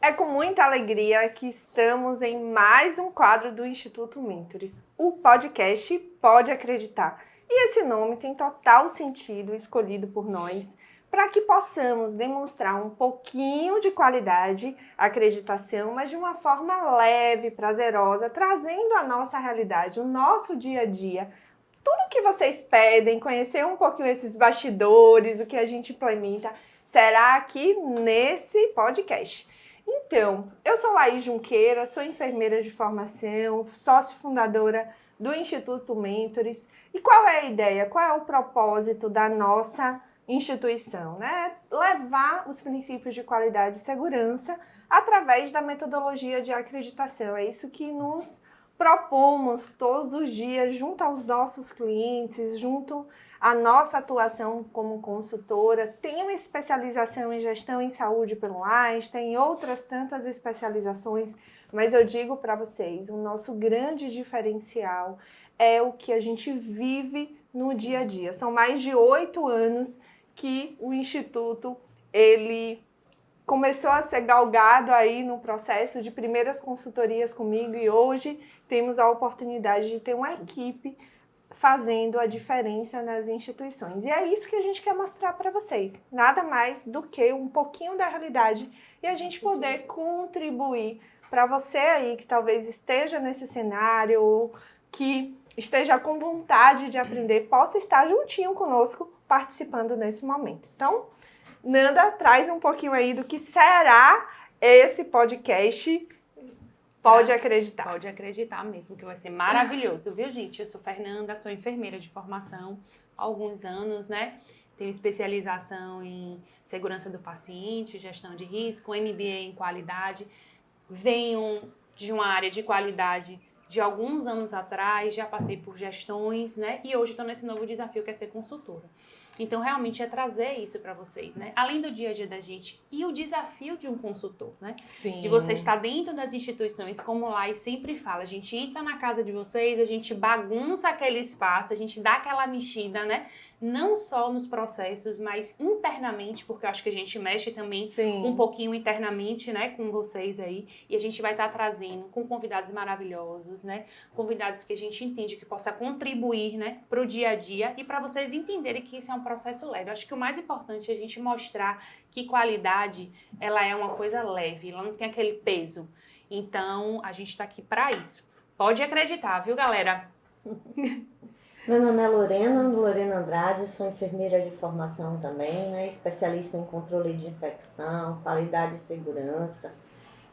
É com muita alegria que estamos em mais um quadro do Instituto Mentores, o podcast Pode Acreditar. E esse nome tem total sentido escolhido por nós para que possamos demonstrar um pouquinho de qualidade, acreditação, mas de uma forma leve, prazerosa, trazendo a nossa realidade, o nosso dia a dia. Tudo que vocês pedem, conhecer um pouquinho esses bastidores, o que a gente implementa, será aqui nesse podcast. Então, eu sou Laís Junqueira, sou enfermeira de formação, sócio fundadora do Instituto Mentores. E qual é a ideia? Qual é o propósito da nossa instituição, né? Levar os princípios de qualidade e segurança através da metodologia de acreditação. É isso que nos propomos todos os dias junto aos nossos clientes, junto à nossa atuação como consultora. Tem uma especialização em gestão em saúde pelo Einstein, outras tantas especializações, mas eu digo para vocês, o nosso grande diferencial é o que a gente vive no dia a dia. São mais de 8 anos que o Instituto, ele começou a ser galgado aí no processo de primeiras consultorias comigo e hoje temos a oportunidade de ter uma equipe fazendo a diferença nas instituições. E é isso que a gente quer mostrar para vocês. Nada mais do que um pouquinho da realidade e a gente poder contribuir para você aí que talvez esteja nesse cenário ou que esteja com vontade de aprender, possa estar juntinho conosco participando nesse momento. Então, Nanda, traz um pouquinho aí do que será esse podcast Pode Acreditar. Pode acreditar mesmo, que vai ser maravilhoso, viu, gente? Eu sou Fernanda, sou enfermeira de formação há alguns anos, né? Tenho especialização em segurança do paciente, gestão de risco, MBA em qualidade. Venho de uma área de qualidade de alguns anos atrás, já passei por gestões, né? E hoje estou nesse novo desafio que é ser consultora. Então, realmente, é trazer isso para vocês, né? Além do dia a dia da gente e o desafio de um consultor, né? Sim. De você estar dentro das instituições, como lá e sempre fala, a gente entra na casa de vocês, a gente bagunça aquele espaço, a gente dá aquela mexida, né? Não só nos processos, mas internamente, porque eu acho que a gente mexe também um pouquinho internamente, né? Com vocês aí. E a gente vai estar trazendo com convidados maravilhosos, né? Convidados que a gente entende que possa contribuir, né? Para o dia a dia e para vocês entenderem que isso é um processo leve. Eu acho que o mais importante é a gente mostrar que qualidade, ela é uma coisa leve, ela não tem aquele peso. Então, a gente está aqui para isso. Pode acreditar, viu, galera? Meu nome é Lorena Andrade, sou enfermeira de formação também, né? Especialista em controle de infecção, qualidade e segurança,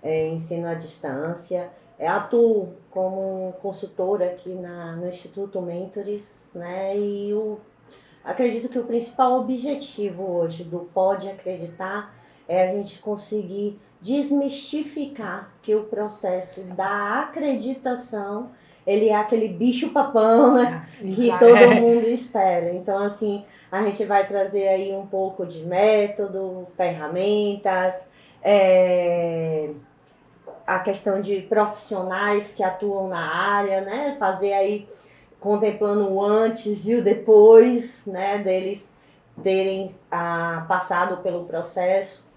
ensino à distância. Atuo como consultora aqui no Instituto Mentores, né? E acredito que o principal objetivo hoje do Pode Acreditar é a gente conseguir desmistificar que o processo da acreditação, ele é aquele bicho-papão, né, que todo mundo espera. Então, assim, a gente vai trazer aí um pouco de método, ferramentas, a questão de profissionais que atuam na área, né, fazer aí contemplando o antes e o depois, né, deles terem passado pelo processo.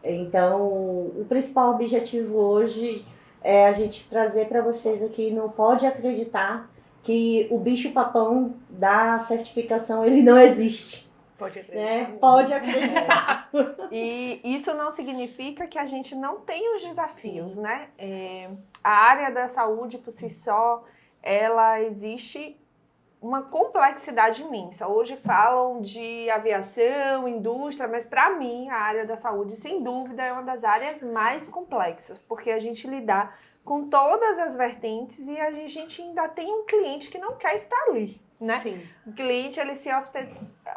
Então, o principal objetivo hoje é a gente trazer para vocês aqui no Pode Acreditar que o bicho-papão da certificação, ele não existe. Pode acreditar. Né? Pode acreditar. E isso não significa que a gente não tem os desafios, né? A área da saúde por si só, ela existe uma complexidade imensa. Hoje falam de aviação, indústria, mas para mim a área da saúde, sem dúvida, é uma das áreas mais complexas, porque a gente lida com todas as vertentes e a gente ainda tem um cliente que não quer estar ali, né? Sim. O cliente, ele se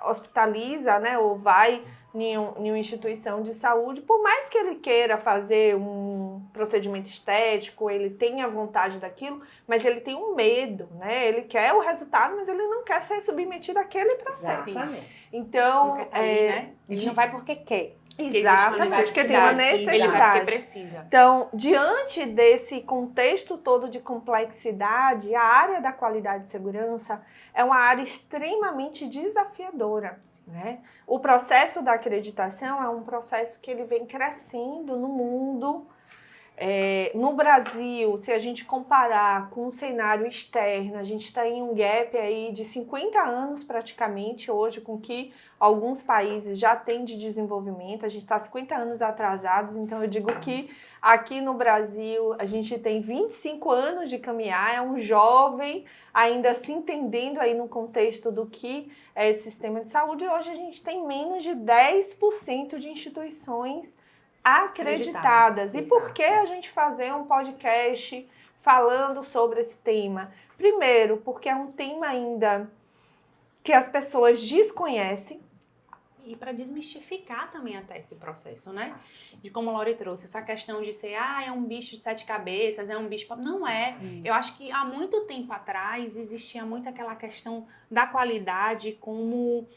hospitaliza, né, ou vai em uma instituição de saúde, por mais que ele queira fazer um procedimento estético, ele tenha vontade daquilo, mas ele tem um medo, né? Ele quer o resultado, mas ele não quer ser submetido àquele processo. Exatamente. Então, Porque tá ali, né? Ele não vai porque quer. Exatamente, porque tem uma necessidade. Ele vai porque precisa. Então, diante desse contexto todo de complexidade, a área da qualidade e segurança é uma área extremamente desafiadora, né? O processo da acreditação é um processo que ele vem crescendo no mundo No Brasil, se a gente comparar com o cenário externo, a gente está em um gap aí de 50 anos praticamente hoje, com que alguns países já têm de desenvolvimento, a gente está 50 anos atrasados, então eu digo que aqui no Brasil a gente tem 25 anos de caminhar, é um jovem ainda se entendendo aí no contexto do que é esse sistema de saúde, e hoje a gente tem menos de 10% de instituições acreditadas. E por que a gente fazer um podcast falando sobre esse tema? Primeiro, porque é um tema ainda que as pessoas desconhecem. E para desmistificar também até esse processo, né? De como a Lori trouxe, essa questão de ser, é um bicho de 7 cabeças, é um bicho... Não é. Isso. Eu acho que há muito tempo atrás existia muito aquela questão da qualidade como...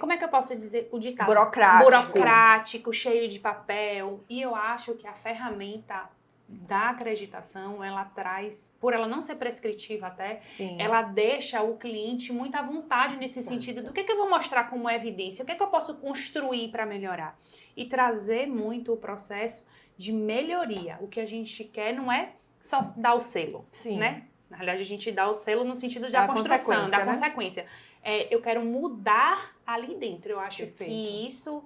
Como é que eu posso dizer o ditado? Burocrático, cheio de papel. E eu acho que a ferramenta da acreditação, ela traz, por ela não ser prescritiva até, sim, ela deixa o cliente muito à vontade nesse sentido do que eu vou mostrar como evidência, o que eu posso construir para melhorar. E trazer muito o processo de melhoria. O que a gente quer não é só dar o selo, sim, né? Na realidade, a gente dá o selo no sentido da construção, da consequência. Eu quero mudar ali dentro. Eu acho que isso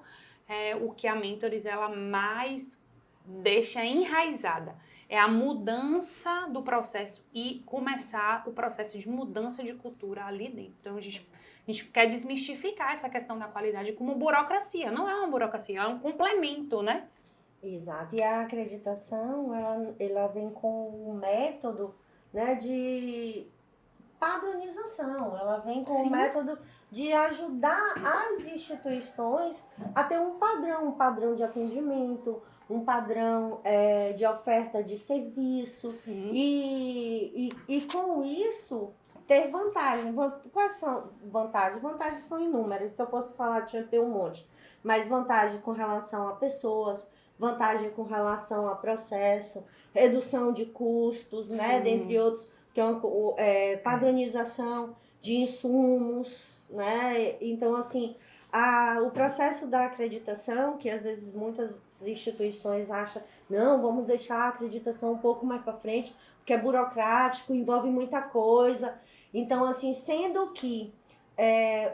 é o que a Mentors ela mais deixa enraizada. É a mudança do processo e começar o processo de mudança de cultura ali dentro. Então, a gente quer desmistificar essa questão da qualidade como burocracia. Não é uma burocracia, é um complemento, né? Exato. E a acreditação, ela vem com um método, né, de padronização, ela vem com o método de ajudar as instituições a ter um padrão de atendimento, um padrão de oferta de serviço e com isso ter vantagem. Quais são vantagens? Vantagens são inúmeras, se eu fosse falar tinha que ter um monte, mas vantagem com relação a pessoas, vantagem com relação a processo, redução de custos, né, dentre outros, que é padronização de insumos, né? Então, assim, o processo da acreditação, que às vezes muitas instituições acham, não, vamos deixar a acreditação um pouco mais para frente, porque é burocrático, envolve muita coisa. Então, assim, sendo que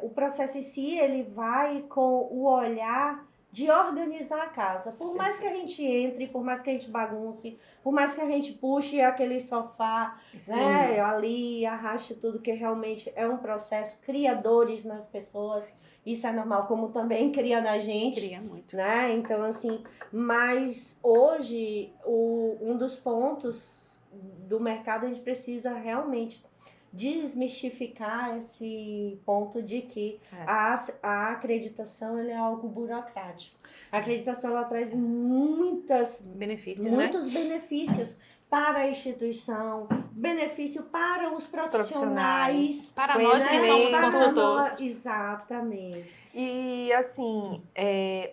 o processo em si, ele vai com o olhar de organizar a casa. Por mais que a gente entre, por mais que a gente bagunce, por mais que a gente puxe aquele sofá, né, ali, arraste tudo, que realmente é um processo, cria dores nas pessoas, isso é normal, como também cria na gente. Cria muito. Né? Então, assim, mas hoje, um dos pontos do mercado, a gente precisa realmente desmistificar esse ponto de que a acreditação ela é algo burocrático. Sim. A acreditação ela traz muitos benefícios para a instituição, benefício para os profissionais. Para nós que somos consultores. Exatamente. E assim,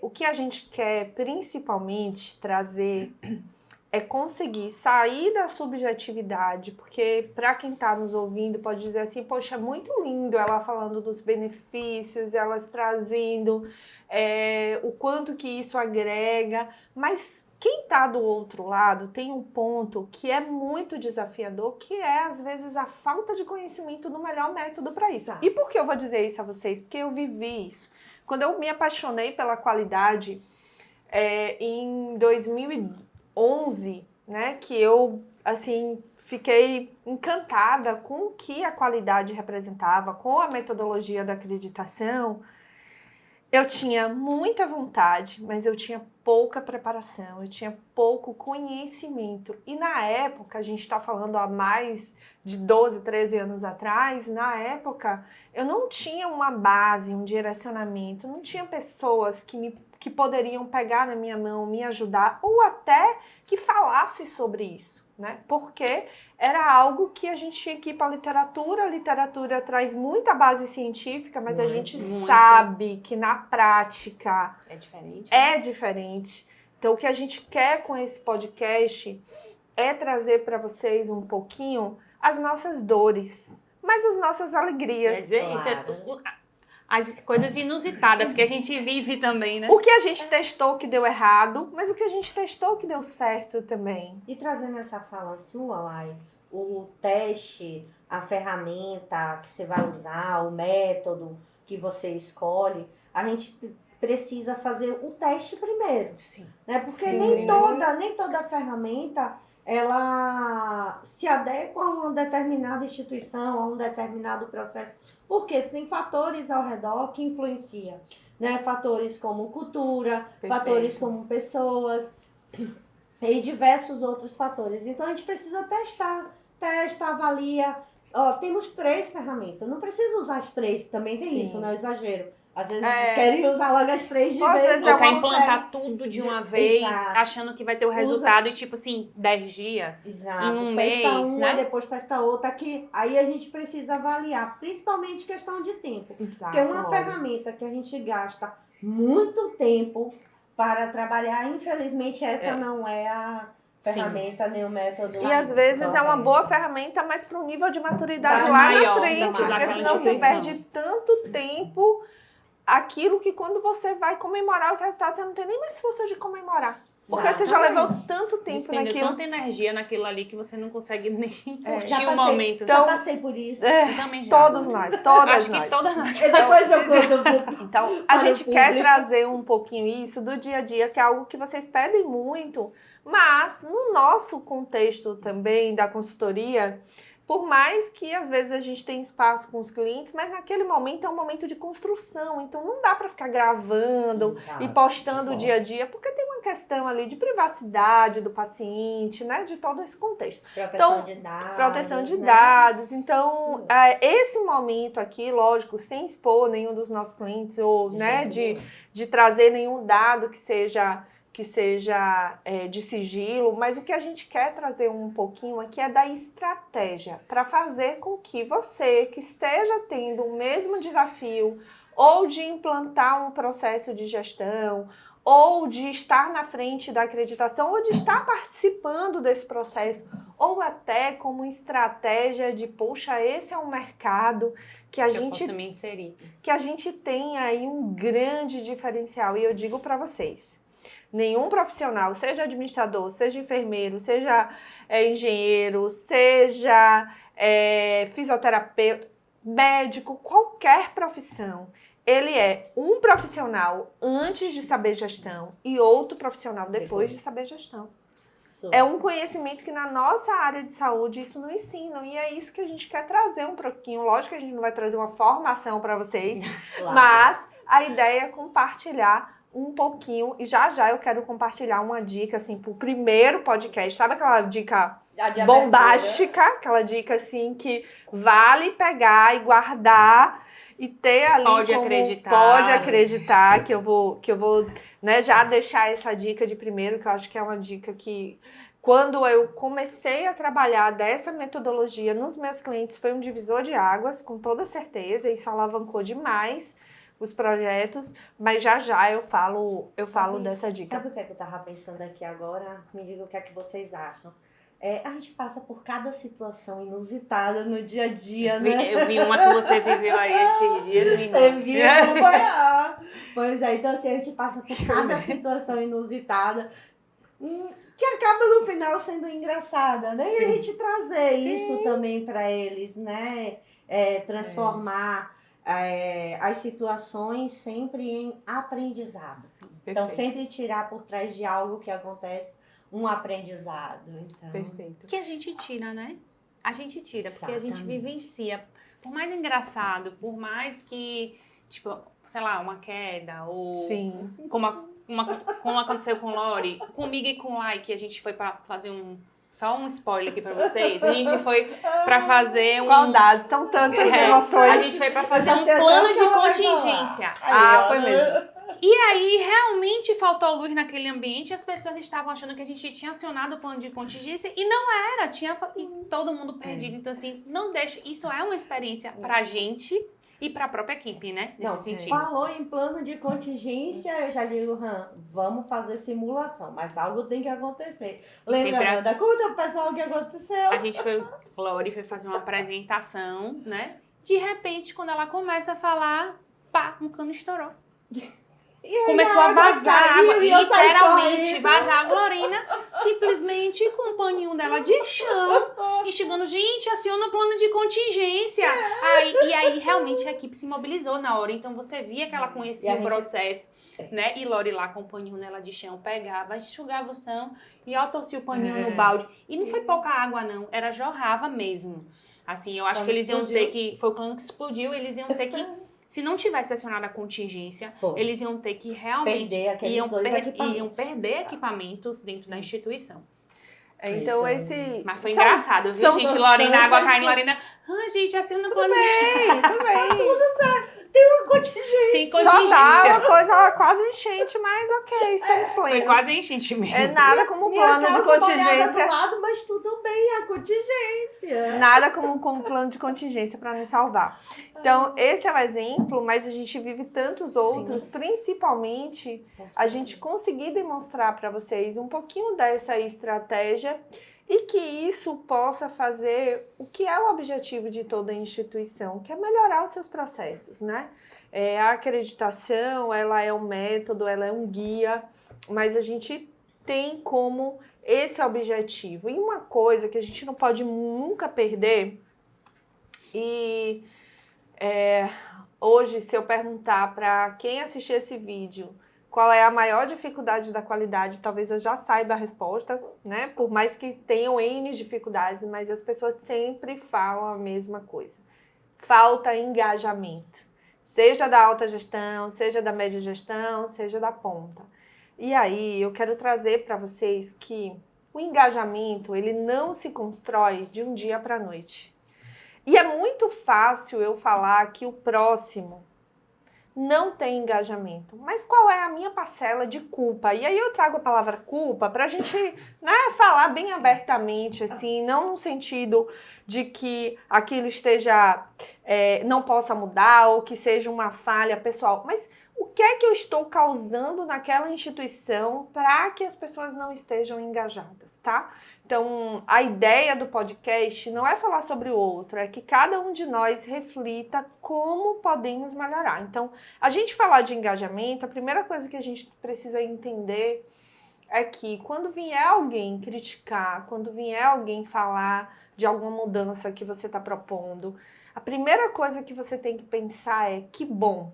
o que a gente quer principalmente trazer é conseguir sair da subjetividade, porque para quem está nos ouvindo pode dizer assim, poxa, é muito lindo ela falando dos benefícios, elas trazendo o quanto que isso agrega, mas quem está do outro lado tem um ponto que é muito desafiador, que é às vezes a falta de conhecimento do melhor método para isso. E por que eu vou dizer isso a vocês? Porque eu vivi isso. Quando eu me apaixonei pela qualidade, em 2011, né, que eu, assim, fiquei encantada com o que a qualidade representava, com a metodologia da acreditação. Eu tinha muita vontade, mas eu tinha pouca preparação, eu tinha pouco conhecimento. E na época, a gente está falando há mais de 12, 13 anos atrás, na época, eu não tinha uma base, um direcionamento, não tinha pessoas que poderiam pegar na minha mão, me ajudar, ou até que falasse sobre isso, né? Porque era algo que a gente tinha que ir para a literatura traz muita base científica, mas a gente sabe que na prática é diferente. Então, o que a gente quer com esse podcast é trazer para vocês um pouquinho as nossas dores, mas as nossas alegrias. Quer dizer, as coisas inusitadas que a gente vive também, né? O que a gente testou que deu errado, mas o que a gente testou que deu certo também. E trazendo essa fala sua, Lai, o teste, a ferramenta que você vai usar, o método que você escolhe, a gente precisa fazer o teste primeiro. Sim. Né? Porque Sim. nem toda ferramenta ela se adequa a uma determinada instituição, a um determinado processo. Porque tem fatores ao redor que influenciam. Né? Fatores como cultura, Perfeito. fatores como pessoas e diversos outros fatores. Então a gente precisa testa, avalia. Ó, temos 3 ferramentas. Não precisa usar as 3, também tem Sim. isso, não é exagero. Às vezes É. querem usar logo as 3 de Ou às vez. vezes Ou é quer uma implantar tudo de uma vez, Exato. achando que vai ter o resultado e tipo assim, 10 dias, Exato. em um Testa mês, uma, né? depois testa outra. Que aí a gente precisa avaliar, principalmente questão de tempo. Exato. Porque uma olha. ferramenta que a gente gasta muito tempo para trabalhar, infelizmente essa não é a ferramenta nem o método. E às vezes é uma correto. boa ferramenta, mas para um nível de maturidade Tá lá maior, na frente, daquela porque senão você instituição. perde tanto tempo aquilo que quando você vai comemorar os resultados, você não tem nem mais força de comemorar. Porque você já Exatamente. levou tanto tempo Despendeu naquilo. tanta energia naquilo ali que você não consegue nem curtir Já o passei, momento. já Então, passei por isso. Eu também já. Todos nós, todas Acho nós. que todas nós. E depois eu conto. Então, a Para gente o quer público. trazer um pouquinho isso do dia a dia, que é algo que vocês pedem muito, mas no nosso contexto também da consultoria, por mais que às vezes a gente tenha espaço com os clientes, mas naquele momento é um momento de construção, então não dá para ficar gravando Exato. e postando o dia a dia, porque tem uma questão ali de privacidade do paciente, né, de todo esse contexto. Proteção de dados. Proteção de né? dados. Então, esse momento aqui, lógico, sem expor nenhum dos nossos clientes ou, né, de trazer nenhum dado que seja de sigilo, mas o que a gente quer trazer um pouquinho aqui é da estratégia para fazer com que você que esteja tendo o mesmo desafio ou de implantar um processo de gestão ou de estar na frente da acreditação, ou de estar participando desse processo, ou até como estratégia de, poxa, esse é um mercado que a gente posso me inserir. Que a gente tem aí um grande diferencial. E eu digo para vocês, nenhum profissional, seja administrador, seja enfermeiro, seja engenheiro, seja fisioterapeuta, médico, qualquer profissão, ele é um profissional antes de saber gestão e outro profissional depois de saber gestão. É um conhecimento que na nossa área de saúde isso não ensina, e é isso que a gente quer trazer um pouquinho. Lógico que a gente não vai trazer uma formação para vocês, Claro. mas a ideia é compartilhar um pouquinho, e já eu quero compartilhar uma dica assim pro primeiro podcast, sabe aquela dica bombástica, aquela dica assim que vale pegar e guardar e ter ali Pode acreditar que eu vou né, já deixar essa dica de primeiro, que eu acho que é uma dica que quando eu comecei a trabalhar dessa metodologia nos meus clientes foi um divisor de águas, com toda certeza, isso alavancou demais os projetos, mas já eu falo dessa dica. Sabe o que é que eu tava pensando aqui agora? Me diga o que é que vocês acham. A gente passa por cada situação inusitada no dia a dia, né? Eu vi uma que você viveu aí esses dias, menina. Você viu? Pois é, então assim, a gente passa por cada situação inusitada que acaba no final sendo engraçada, né? E a gente trazer isso também para eles, né? Transformar as situações sempre em aprendizado. Então, sempre tirar por trás de algo que acontece um aprendizado. Então, Perfeito. Que a gente tira, né? A gente tira, porque a gente Exatamente. vivencia. Por mais engraçado, por mais que, tipo, sei lá, uma queda, ou Sim. como aconteceu com Lori, comigo e com o Lai, que a gente foi pra fazer só um spoiler aqui pra vocês. A gente foi pra fazer Qualidade, são tantas emoções. A gente foi pra fazer Já um sei até plano o que de ela vai contingência. falar. Foi mesmo. E aí, realmente faltou luz naquele ambiente, as pessoas estavam achando que a gente tinha acionado o plano de contingência e não era, e todo mundo perdido. Então, assim, não deixa. Isso é uma experiência pra gente e pra própria equipe, né? Nesse sentido. Falou em plano de contingência, eu já digo, vamos fazer simulação, mas algo tem que acontecer. Lembra, Nanda? Conta pro pessoal o que aconteceu. A gente Lori foi fazer uma apresentação, né? De repente, quando ela começa a falar, pá, um cano estourou. E aí Começou a vazar caiu água, e eu saí literalmente correndo. vazar. A Glorina simplesmente com o paninho dela de chão, enxugando, gente, aciona o plano de contingência. E aí realmente a equipe se mobilizou na hora, então você via que ela E conhecia a o gente- processo, né? E Lori lá com o paninho nela de chão, pegava, enxugava o chão e ó, torcia o paninho no balde. E não foi pouca água não, era jorrava mesmo. Assim, eu acho Quando que eles iam explodiu. ter que, foi o plano que explodiu, eles iam ter que, se não tivesse acionado a contingência, Foi. eles iam ter que realmente Perder aqueles iam, dois equipamentos. iam perder equipamentos dentro da instituição. Então, esse... Mas foi São- engraçado, viu, são gente? Lorena, água tantas- caindo, Lorena. Ah, gente, aciona o plano. Tudo bem. Uma contingência. Tem Só dá contingência. uma coisa, quase um enchente, mas ok, estamos Foi plenos. quase enchente mesmo. É nada como um Minha plano de calça molhada do contingência. lado, mas tudo bem, a contingência. Nada como um plano de contingência para nos salvar. Então, esse é o exemplo, mas a gente vive tantos outros, principalmente a gente conseguir demonstrar para vocês um pouquinho dessa estratégia e que isso possa fazer o que é o objetivo de toda a instituição, que é melhorar os seus processos, né? A acreditação, ela é um método, ela é um guia, mas a gente tem como esse objetivo. E uma coisa que a gente não pode nunca perder, e hoje, se eu perguntar para quem assistir esse vídeo qual é a maior dificuldade da qualidade, talvez eu já saiba a resposta, né? Por mais que tenham N dificuldades, mas as pessoas sempre falam a mesma coisa. Falta engajamento. Seja da alta gestão, seja da média gestão, seja da ponta. E aí, eu quero trazer para vocês que o engajamento, ele não se constrói de um dia para a noite. E é muito fácil eu falar que o próximo não tem engajamento. Mas qual é a minha parcela de culpa? E aí eu trago a palavra culpa para a gente, né, falar bem abertamente, assim, não no sentido de que aquilo esteja, não possa mudar ou que seja uma falha pessoal, mas o que é que eu estou causando naquela instituição para que as pessoas não estejam engajadas, tá? Então, a ideia do podcast não é falar sobre o outro, é que cada um de nós reflita como podemos melhorar. Então, a gente falar de engajamento, a primeira coisa que a gente precisa entender é que quando vier alguém criticar, quando vier alguém falar de alguma mudança que você está propondo, a primeira coisa que você tem que pensar é: que bom.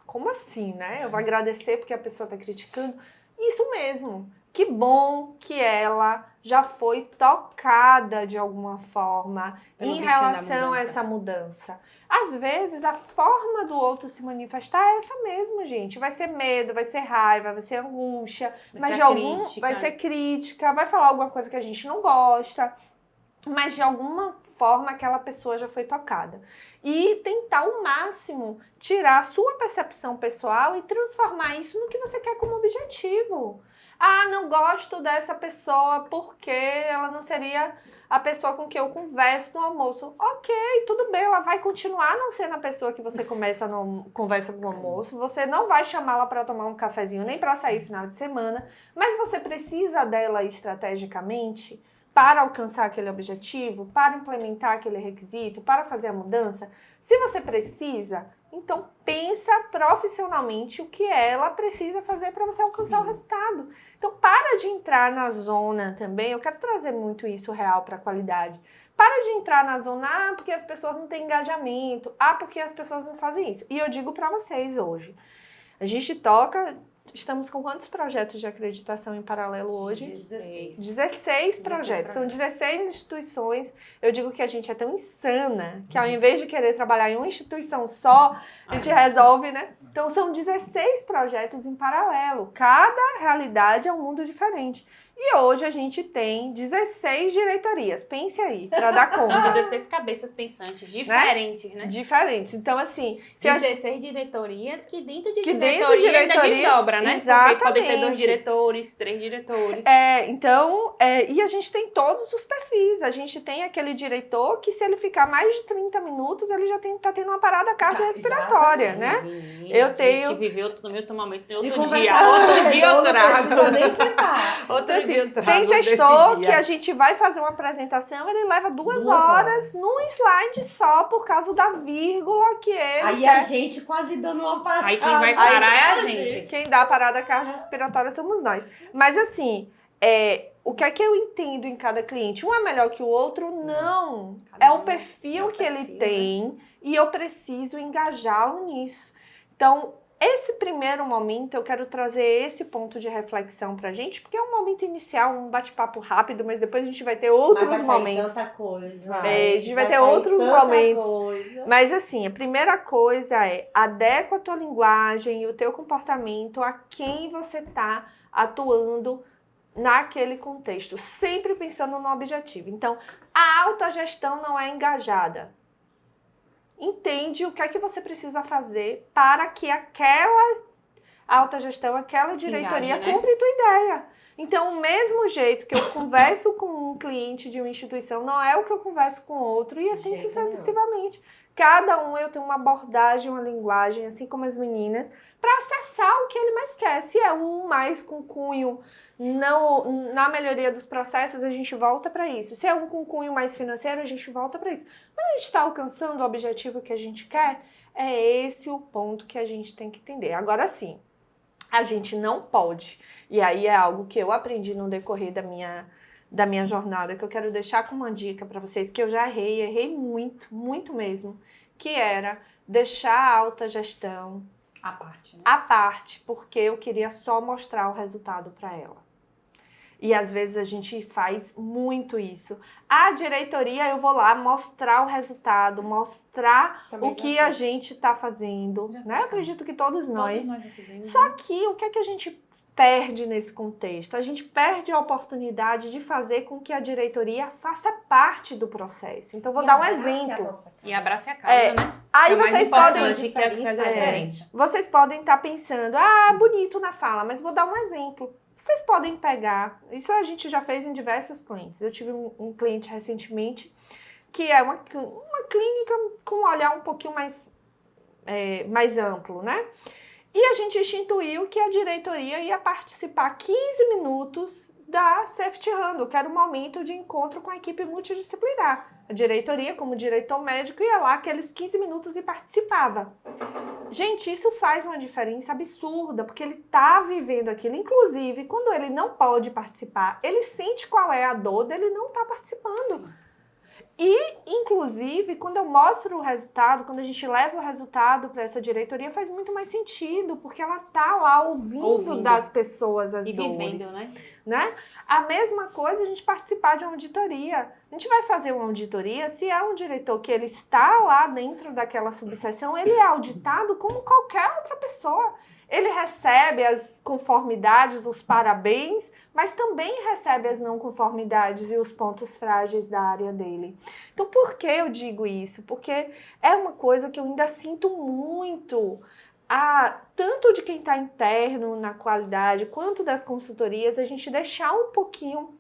Como assim, né? Eu vou agradecer porque a pessoa está criticando. Isso mesmo. Que bom que ela já foi tocada de alguma forma Pelo em bichinho da relação a mudança. essa mudança. Às vezes, a forma do outro se manifestar é essa mesmo, gente. Vai ser medo, vai ser raiva, vai ser angústia, Vai mas ser de algum crítica. vai ser crítica, vai falar alguma coisa que a gente não gosta. Mas de alguma forma aquela pessoa já foi tocada. E tentar ao máximo tirar a sua percepção pessoal e transformar isso no que você quer como objetivo. Ah, não gosto dessa pessoa porque ela não seria a pessoa com quem eu converso no almoço. Ok, tudo bem, ela vai continuar não sendo a pessoa que você conversa no almoço. Você não vai chamá-la para tomar um cafezinho nem para sair final de semana, mas você precisa dela estrategicamente para alcançar aquele objetivo, para implementar aquele requisito, para fazer a mudança. Se você precisa, então pensa profissionalmente o que ela precisa fazer para você alcançar o resultado. Então para de entrar na zona também, eu quero trazer muito isso real para a qualidade. Para de entrar na zona, porque as pessoas não têm engajamento, porque as pessoas não fazem isso. E eu digo para vocês hoje, a gente toca... Estamos com quantos projetos de acreditação em paralelo hoje? 16 projetos. São 16 instituições. Eu digo que a gente é tão insana que ao invés de querer trabalhar em uma instituição só, a gente resolve, né? Então são 16 projetos em paralelo. Cada realidade é um mundo diferente. E hoje a gente tem 16 diretorias. Pense aí, para dar São conta. 16 cabeças pensantes, diferentes, né? Diferentes. Então, assim... se a 16 diretorias que dentro de Que diretoria dentro de ainda diretoria desdobra, fora, né? Exatamente. Porque podem ter 2 diretores, 3 diretores. Então, e a gente tem todos os perfis. A gente tem aquele diretor que, se ele ficar mais de 30 minutos, ele já tá tendo uma parada cardiorrespiratória, né? Eu tenho... A gente viveu também outro momento, outro dia. Outro dia eu trago. Outro Então, dia eu trago tem desse gestor dia. que a gente vai fazer uma apresentação, ele leva 2 horas num slide só por causa da vírgula que ele Aí quer. a gente quase dando uma parada. Aí quem vai parar é a gente. Quem dá a parada cardiorrespiratória somos nós. Mas assim, o que é que eu entendo em cada cliente? Um é melhor que o outro? Não. É o perfil que ele tem e eu preciso engajá-lo nisso. Então, esse primeiro momento, eu quero trazer esse ponto de reflexão pra gente, porque é um momento inicial, um bate-papo rápido, mas depois a gente vai ter outros momentos. Tanta coisa. A gente vai ter outros momentos. Coisa. Mas assim, a primeira coisa é adequa a tua linguagem e o teu comportamento a quem você tá atuando naquele contexto, sempre pensando no objetivo. Então, a autogestão não é engajada. Entende o que é que você precisa fazer para que aquela autogestão, aquela diretoria engaje, né? cumpra tua ideia. Então, o mesmo jeito que eu converso com um cliente de uma instituição não é o que eu converso com outro, e assim sucessivamente. Cada um eu tenho uma abordagem, uma linguagem, assim como as meninas, para acessar o que ele mais quer. Se é um mais com cunho não, na melhoria dos processos, a gente volta para isso. Se é um com cunho mais financeiro, a gente volta para isso. Mas a gente está alcançando o objetivo que a gente quer? É esse o ponto que a gente tem que entender. Agora sim, a gente não pode, e aí é algo que eu aprendi no decorrer da minha jornada, que eu quero deixar como uma dica para vocês, que eu já errei muito, muito mesmo, que era deixar a autogestão A parte, né? à parte, porque eu queria só mostrar o resultado para ela. E às vezes a gente faz muito isso. A diretoria, eu vou lá mostrar o resultado, mostrar Também o que a gente está fazendo, né? Eu acredito que todos nós. Todos nós já fizemos, Só que o que é que a gente perde nesse contexto? A gente perde a oportunidade de fazer com que a diretoria faça parte do processo. Então, vou dar um exemplo. E abrace a casa, né? Aí É o mais vocês podem, importante, que é o que faz a diferença. vocês podem estar pensando, bonito na fala, mas vou dar um exemplo. Vocês podem pegar, isso a gente já fez em diversos clientes. Eu tive um cliente recentemente que é uma clínica com um olhar um pouquinho mais amplo, né? E a gente instituiu que a diretoria ia participar 15 minutos da Safety Handle, que era um momento de encontro com a equipe multidisciplinar. A diretoria, como diretor médico, ia lá aqueles 15 minutos e participava. Gente, isso faz uma diferença absurda, porque ele tá vivendo aquilo. Inclusive, quando ele não pode participar, ele sente qual é a dor dele não estar participando. Sim. E, inclusive, quando eu mostro o resultado, quando a gente leva o resultado para essa diretoria, faz muito mais sentido, porque ela tá lá ouvindo das pessoas as dores. E vivendo, né? A mesma coisa a gente participar de uma auditoria. A gente vai fazer uma auditoria, se é um diretor que ele está lá dentro daquela subseção, ele é auditado como qualquer outra pessoa. Ele recebe as conformidades, os parabéns, mas também recebe as não conformidades e os pontos frágeis da área dele. Então, por que eu digo isso? Porque é uma coisa que eu ainda sinto muito, tanto de quem está interno na qualidade, quanto das consultorias, a gente deixar um pouquinho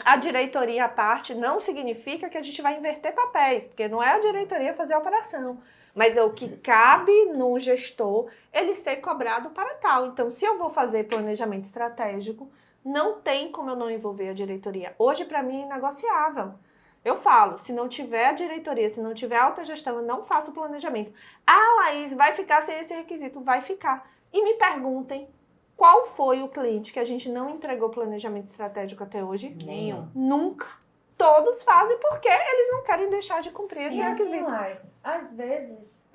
a diretoria à parte. Não significa que a gente vai inverter papéis, porque não é a diretoria fazer a operação, mas é o que cabe no gestor ele ser cobrado para tal. Então, se eu vou fazer planejamento estratégico, não tem como eu não envolver a diretoria. Hoje, para mim, é inegociável. Eu falo, se não tiver a diretoria, se não tiver a autogestão, eu não faço o planejamento. Laís, vai ficar sem esse requisito? Vai ficar. E me perguntem, qual foi o cliente que a gente não entregou planejamento estratégico até hoje? Nenhum. Nunca. Todos fazem porque eles não querem deixar de cumprir esse requisito. Assim, às vezes,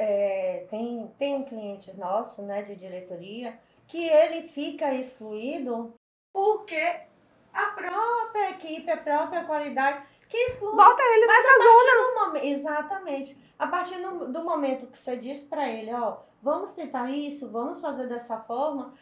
tem um cliente nosso, né, de diretoria, que ele fica excluído porque a própria equipe, a própria qualidade... que exclui. Bota ele nessa zona. Exatamente. A partir do momento que você diz para ele, vamos tentar isso, vamos fazer dessa forma,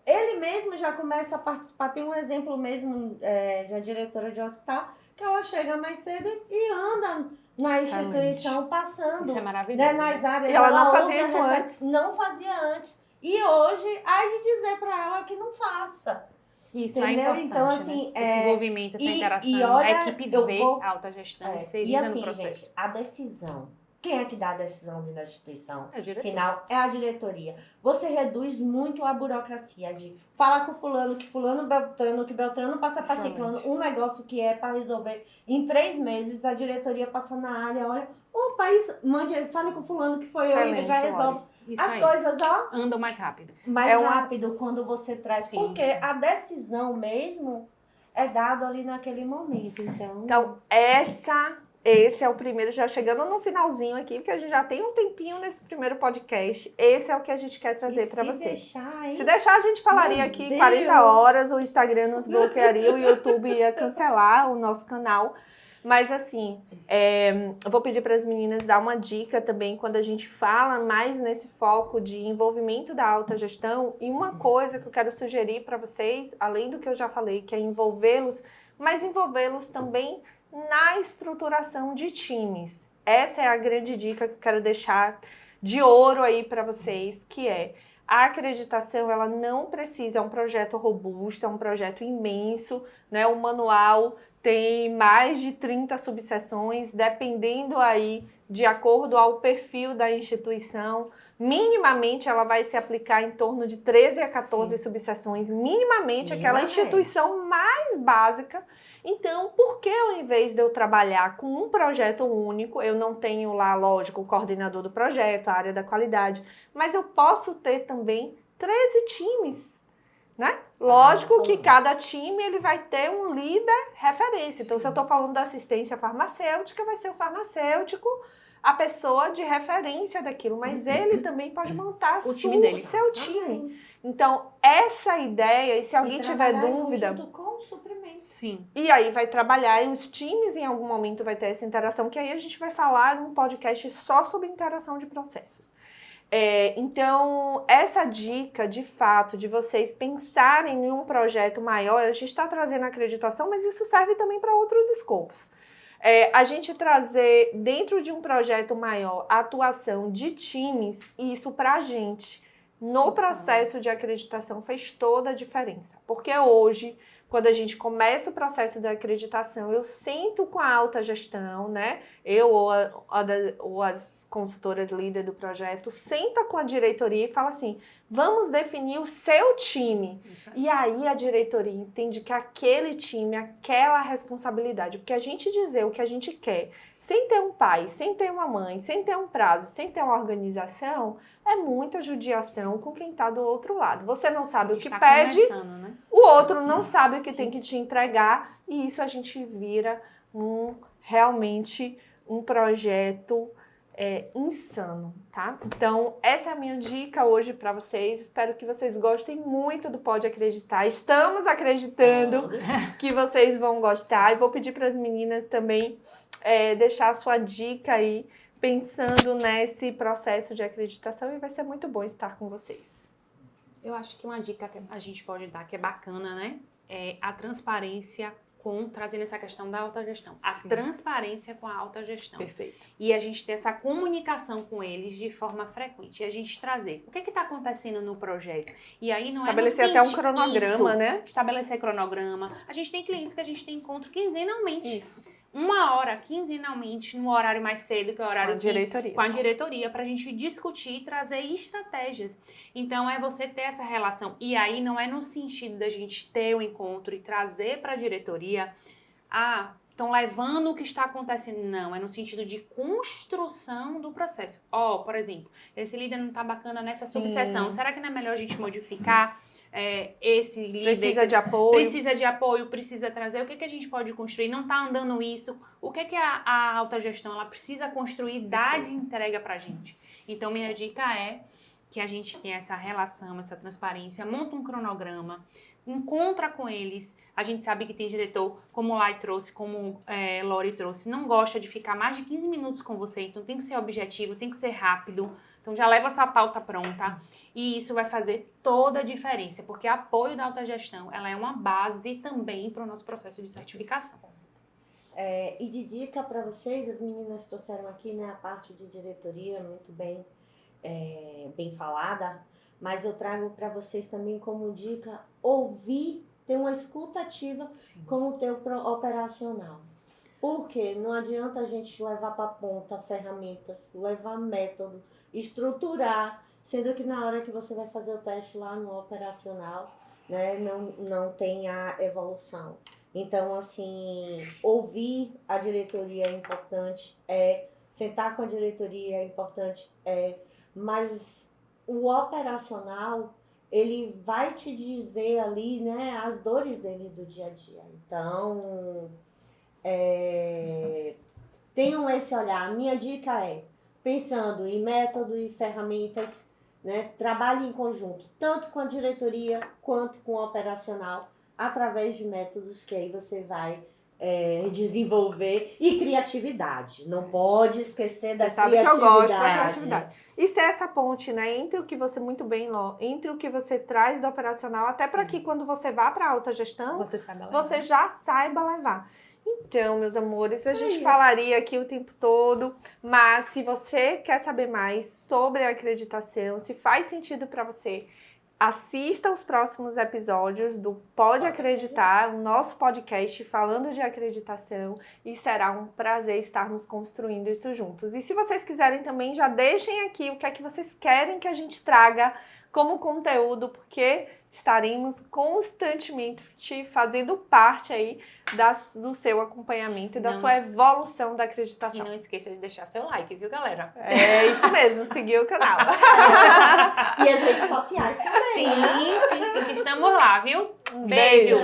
ele mesmo já começa a participar. Tem um exemplo mesmo de uma diretora de hospital, que ela chega mais cedo e anda na instituição passando. Isso é maravilhoso. Nas áreas. E ela não fazia isso antes. Não fazia antes. E hoje, há de dizer para ela que não faça. Isso Entendeu? é importante, Então, assim, né? Esse envolvimento, essa interação, e olha, a equipe eu vê vou- a autogestão E inserida assim, no processo. gente, a decisão. Quem é que dá a decisão dentro da instituição? É o diretor. Final é a diretoria. Você reduz muito a burocracia de falar com fulano, que Beltrano, que Beltrano passa para ciclano. Um negócio que é para resolver em 3 meses, a diretoria passa na área, olha, o país, fale com fulano, que foi eu, e já resolve. Isso As aí. coisas, ó, Andam mais rápido. mais rápido quando você traz. Sim. Porque a decisão mesmo é dada ali naquele momento. Então, esse é o primeiro, já chegando no finalzinho aqui, porque a gente já tem um tempinho nesse primeiro podcast. Esse é o que a gente quer trazer para você. Se deixar, a gente falaria aqui 40 horas, o Instagram nos bloquearia, o YouTube ia cancelar o nosso canal. Mas assim, eu vou pedir para as meninas dar uma dica também quando a gente fala mais nesse foco de envolvimento da autogestão. E uma coisa que eu quero sugerir para vocês, além do que eu já falei, que é envolvê-los, mas envolvê-los também na estruturação de times. Essa é a grande dica que eu quero deixar de ouro aí para vocês, que é a acreditação, ela não precisa, é um projeto robusto, é um projeto imenso, né? O manual tem mais de 30 subseções, dependendo aí de acordo ao perfil da instituição. Minimamente, ela vai se aplicar em torno de 13 a 14 subseções, minimamente aquela instituição mais básica. Então, por que ao invés de eu trabalhar com um projeto único, eu não tenho lá, lógico, o coordenador do projeto, a área da qualidade, mas eu posso ter também 13 times, né? Lógico que cada time ele vai ter um líder referência. Então, se eu estou falando da assistência farmacêutica, vai ser o farmacêutico a pessoa de referência daquilo, mas ele também pode montar o time dele. Seu time. Então, essa ideia, e se alguém tiver dúvida... com o suprimento. Sim. E aí vai trabalhar, e os times em algum momento vai ter essa interação, que aí a gente vai falar num podcast só sobre interação de processos. Então, essa dica, de fato, de vocês pensarem em um projeto maior, a gente está trazendo acreditação, mas isso serve também para outros escopos. A gente trazer dentro de um projeto maior a atuação de times, isso para a gente, no processo de acreditação, fez toda a diferença. Porque hoje, quando a gente começa o processo de acreditação, eu sento com a alta gestão, né? Eu ou as consultoras líder do projeto, senta com a diretoria e fala assim, vamos definir o seu time. E aí a diretoria entende que aquele time, aquela responsabilidade, porque a gente dizer o que a gente quer, sem ter um pai, sem ter uma mãe, sem ter um prazo, sem ter uma organização, é muita judiação com quem está do outro lado. Você não sabe o que pede, né? O outro não sabe o que tem que te entregar, e isso a gente vira realmente um projeto insano, tá? Então, essa é a minha dica hoje para vocês. Espero que vocês gostem muito do Pode Acreditar. Estamos acreditando que vocês vão gostar. E vou pedir para as meninas também deixar a sua dica aí, pensando nesse processo de acreditação, e vai ser muito bom estar com vocês. Eu acho que uma dica que a gente pode dar, que é bacana, né? É a transparência trazendo essa questão da autogestão. A transparência com a autogestão. Perfeito. E a gente ter essa comunicação com eles de forma frequente. E a gente trazer o que está acontecendo no projeto. E aí não estabelecer até um cronograma, né? Estabelecer cronograma. A gente tem clientes que a gente tem encontro quinzenalmente. Isso. 1 hora, quinzenalmente, no horário mais cedo, que é o horário com a diretoria, para a gente discutir e trazer estratégias. Então, é você ter essa relação. E aí, não é no sentido da gente ter o encontro e trazer para a diretoria, estão levando o que está acontecendo. Não, é no sentido de construção do processo. Por exemplo, esse líder não está bacana nessa subseção. Será que não é melhor a gente modificar? Esse líder precisa de apoio, precisa trazer, o que a gente pode construir, não está andando isso, o que a autogestão ela precisa construir, dar de entrega para a gente. Então, minha dica é que a gente tenha essa relação, essa transparência, monta um cronograma, encontra com eles. A gente sabe que tem diretor, como o Lai trouxe, como Lori trouxe, não gosta de ficar mais de 15 minutos com você, então tem que ser objetivo, tem que ser rápido. Então, já leva a sua pauta pronta e isso vai fazer toda a diferença, porque o apoio da autogestão, ela é uma base também para o nosso processo de certificação. E de dica para vocês, as meninas trouxeram aqui, né, a parte de diretoria muito bem falada, mas eu trago para vocês também como dica ouvir, ter uma escuta ativa com o teu operacional. Porque não adianta a gente levar para a ponta ferramentas, levar método, estruturar, sendo que na hora que você vai fazer o teste lá no operacional, né, não tem a evolução. Então, assim, ouvir a diretoria é importante, sentar com a diretoria é importante, mas o operacional, ele vai te dizer ali, né, as dores dele do dia a dia. Então, tenham esse olhar. A minha dica é, pensando em método e ferramentas, né, trabalhe em conjunto, tanto com a diretoria quanto com o operacional, através de métodos que aí você vai desenvolver, e criatividade. Não pode esquecer da Sabe criatividade. que eu gosto da criatividade. E ser essa ponte, né, entre o que você muito bem, entre o que você traz do operacional, até para que quando você vá para a autogestão, você já saiba levar. Então, meus amores, a gente falaria aqui o tempo todo, mas se você quer saber mais sobre a acreditação, se faz sentido para você, assista os próximos episódios do Pode Acreditar, o nosso podcast falando de acreditação, e será um prazer estarmos construindo isso juntos. E se vocês quiserem também, já deixem aqui o que é que vocês querem que a gente traga como conteúdo, porque estaremos constantemente fazendo parte aí do seu acompanhamento e da sua evolução da acreditação. E não esqueça de deixar seu like, viu, galera? É isso mesmo, seguir o canal. E as redes sociais também. Sim, que estamos lá, viu? Beijo.